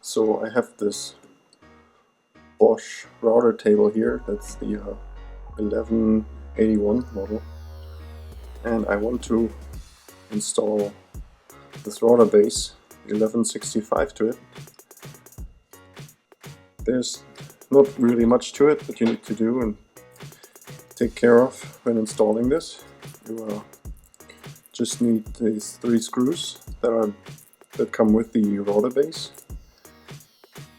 So I have this Bosch router table here, that's the 1181 model, and I want to install this router base 1165 to it. There's not really much to it that you need to do and take care of when installing this. You just need these 3 screws that come with the router base,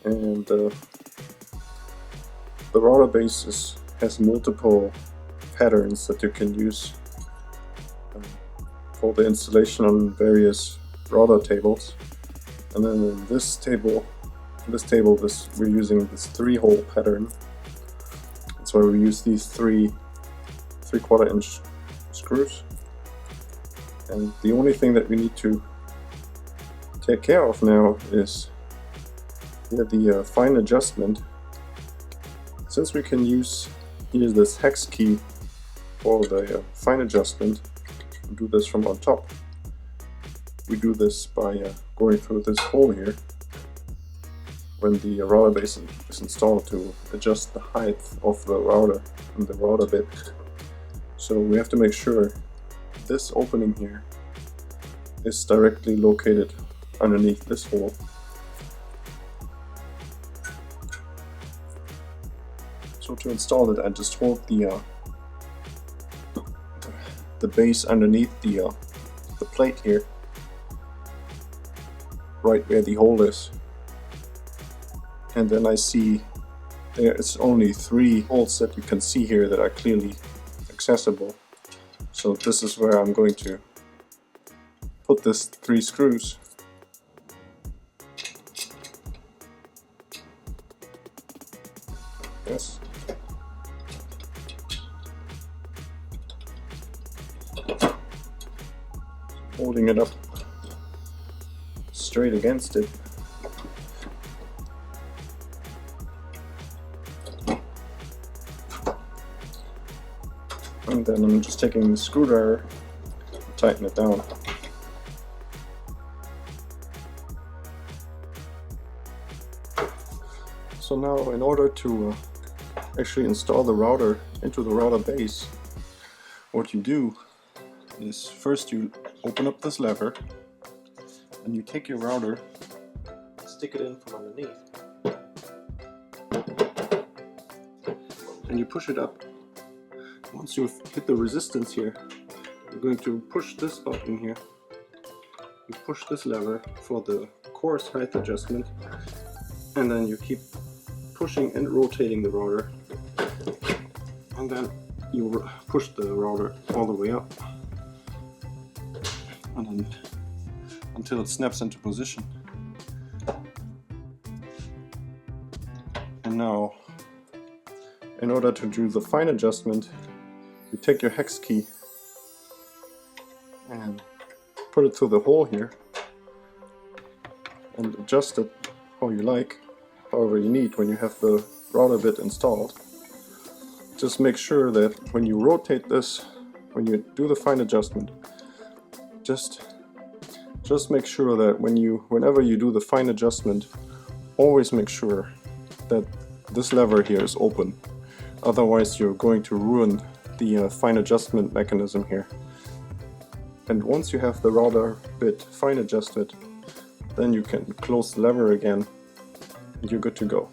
and the router base has multiple patterns that you can use for the installation on various router tables. And then in this table we're using this 3-hole pattern. That's why we use these 3/4 inch screws. And the only thing that we need to take care of now is the fine adjustment. Since we can use this hex key for the fine adjustment and do this from on top, we do this by going through this hole here when the router base is installed to adjust the height of the router and the router bit. So we have to make sure this opening here is directly located underneath this hole. So to install it, I just hold the base underneath the plate here, right where the hole is, and then I see there is only 3 holes that you can see here that are clearly accessible. So this is where I'm going to put this 3 screws. Yes. Holding it up straight against it. And then I'm just taking the screwdriver and tighten it down. So now, in order to actually install the router into the router base, what you do is first you open up this lever and you take your router, stick it in from underneath, and you push it up. Once you've hit the resistance here, you're going to push this button here. You push this lever for the coarse height adjustment, and then you keep pushing and rotating the router, and then you push the router all the way up, and then until it snaps into position. And now, in order to do the fine adjustment, you take your hex key and put it through the hole here and adjust it how you like, however you need when you have the router bit installed. Just make sure that when you rotate this, when you do the fine adjustment, just make sure that whenever you do the fine adjustment, always make sure that this lever here is open. Otherwise you're going to ruin the fine adjustment mechanism here. And once you have the router bit fine adjusted, then you can close the lever again and you're good to go.